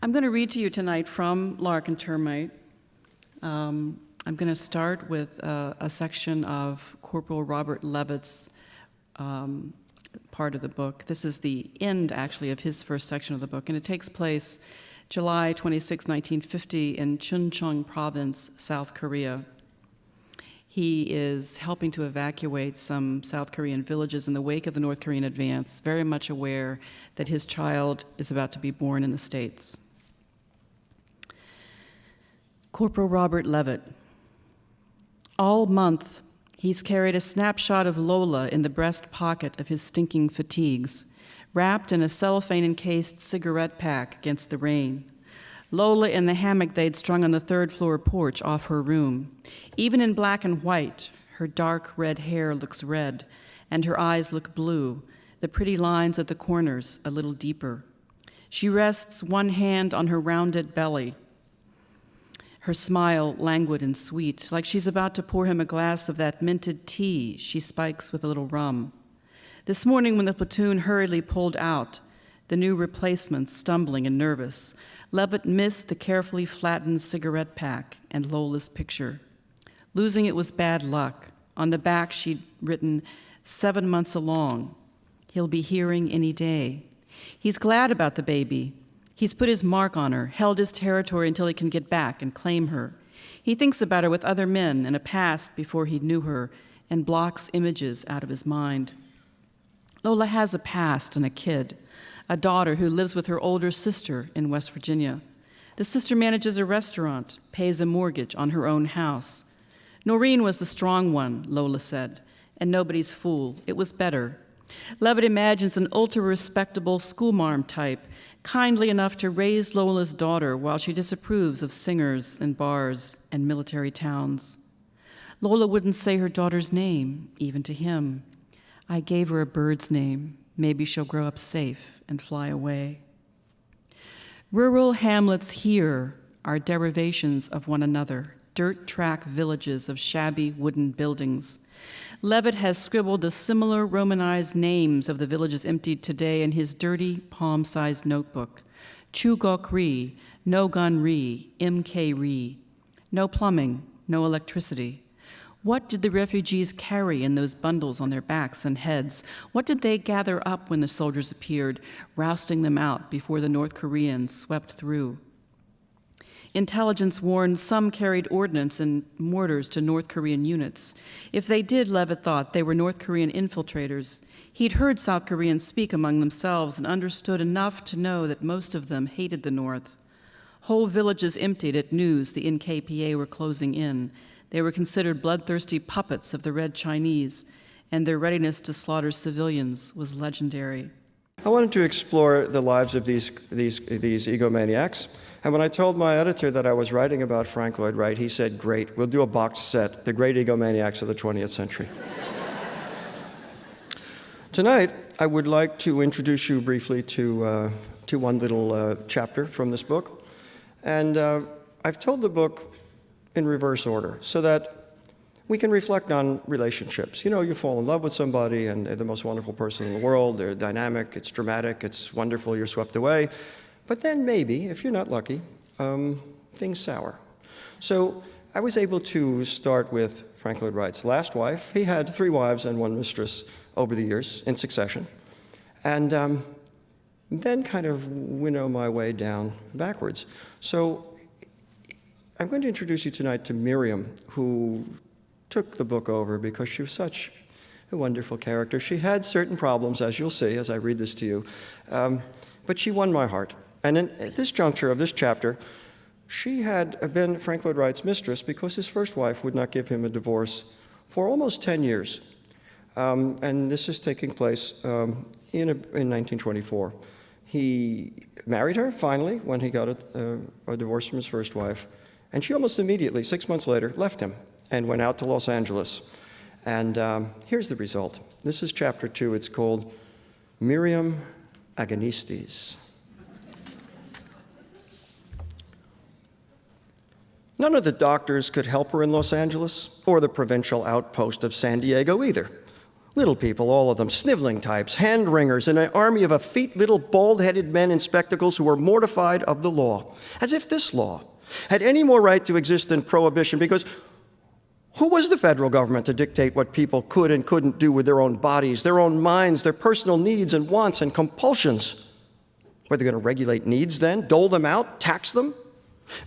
I'm going to read to you tonight from Lark and Termite. I'm going to start with a section of Corporal Robert Levitt's part of the book. This is the end, actually, of his first section of the book, and it takes place July 26, 1950, in Chuncheon Province, South Korea. He is helping to evacuate some South Korean villages in the wake of the North Korean advance, very much aware that his child is about to be born in the States. Corporal Robert Levitt. All month, he's carried a snapshot of Lola in the breast pocket of his stinking fatigues, wrapped in a cellophane-encased cigarette pack against the rain. Lola in the hammock they'd strung on the third-floor porch off her room. Even in black and white, her dark red hair looks red, and her eyes look blue, the pretty lines at the corners a little deeper. She rests one hand on her rounded belly, her smile languid and sweet, like she's about to pour him a glass of that minted tea she spikes with a little rum. This morning when the platoon hurriedly pulled out, the new replacements stumbling and nervous, Levitt missed the carefully flattened cigarette pack and Lola's picture. Losing it was bad luck. On the back she'd written, 7 months along. He'll be hearing any day. He's glad about the baby. He's put his mark on her, held his territory until he can get back and claim her. He thinks about her with other men and a past before he knew her, and blocks images out of his mind. Lola has a past and a kid, a daughter who lives with her older sister in West Virginia. The sister manages a restaurant, pays a mortgage on her own house. Noreen was the strong one, Lola said, and nobody's fool. It was better. Levitt imagines an ultra-respectable schoolmarm type, kindly enough to raise Lola's daughter while she disapproves of singers and bars and military towns. Lola wouldn't say her daughter's name, even to him. I gave her a bird's name. Maybe she'll grow up safe and fly away. Rural hamlets here are derivations of one another, dirt track villages of shabby wooden buildings. Levitt has scribbled the similar Romanized names of the villages emptied today in his dirty, palm-sized notebook. Chugok-ri, Nogun-ri, MK-ri. No plumbing, no electricity. What did the refugees carry in those bundles on their backs and heads? What did they gather up when the soldiers appeared, rousting them out before the North Koreans swept through? Intelligence warned some carried ordnance and mortars to North Korean units. If they did, Levitt thought, they were North Korean infiltrators. He'd heard South Koreans speak among themselves and understood enough to know that most of them hated the North. Whole villages emptied at news the NKPA were closing in. They were considered bloodthirsty puppets of the Red Chinese, and their readiness to slaughter civilians was legendary. I wanted to explore the lives of these egomaniacs. And when I told my editor that I was writing about Frank Lloyd Wright, he said, great, we'll do a box set, The Great Egomaniacs of the 20th Century. Tonight, I would like to introduce you briefly to one little chapter from this book. And I've told the book in reverse order so that we can reflect on relationships. You know, you fall in love with somebody and they're the most wonderful person in the world, they're dynamic, it's dramatic, it's wonderful, you're swept away. But then maybe, if you're not lucky, things sour. So I was able to start with Frank Lloyd Wright's last wife. He had 3 wives and 1 mistress over the years in succession. And then kind of winnow my way down backwards. So I'm going to introduce you tonight to Miriam, who took the book over because she was such a wonderful character. She had certain problems, as you'll see as I read this to you, but she won my heart. And at this juncture of this chapter, she had been Frank Lloyd Wright's mistress because his first wife would not give him a divorce for almost 10 years. And this is taking place in 1924. He married her, finally, when he got a divorce from his first wife. And she almost immediately, 6 months later, left him and went out to Los Angeles. And here's the result. This is chapter 2. It's called Miriam Agonistes. None of the doctors could help her in Los Angeles, or the provincial outpost of San Diego either. Little people, all of them, sniveling types, hand-wringers, and an army of effete little bald-headed men in spectacles who were mortified of the law, as if this law had any more right to exist than prohibition, because who was the federal government to dictate what people could and couldn't do with their own bodies, their own minds, their personal needs and wants and compulsions? Were they going to regulate needs then, dole them out, tax them?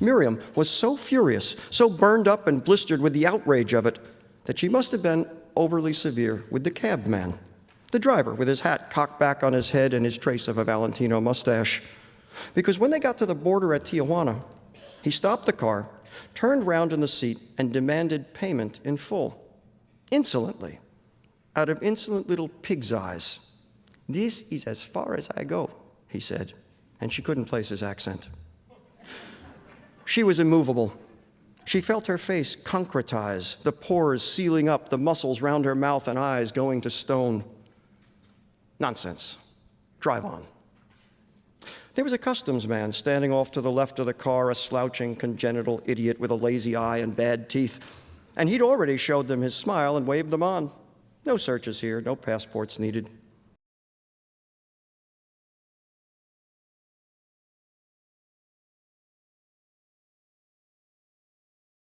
Miriam was so furious, so burned up and blistered with the outrage of it, that she must have been overly severe with the cabman, the driver with his hat cocked back on his head and his trace of a Valentino mustache. Because when they got to the border at Tijuana, he stopped the car, turned round in the seat, and demanded payment in full. Insolently, out of insolent little pig's eyes. "This is as far as I go," he said, and she couldn't place his accent. She was immovable. She felt her face concretize, the pores sealing up, the muscles round her mouth and eyes going to stone. Nonsense. Drive on. There was a customs man standing off to the left of the car, a slouching, congenital idiot with a lazy eye and bad teeth, and he'd already showed them his smile and waved them on. No searches here, no passports needed.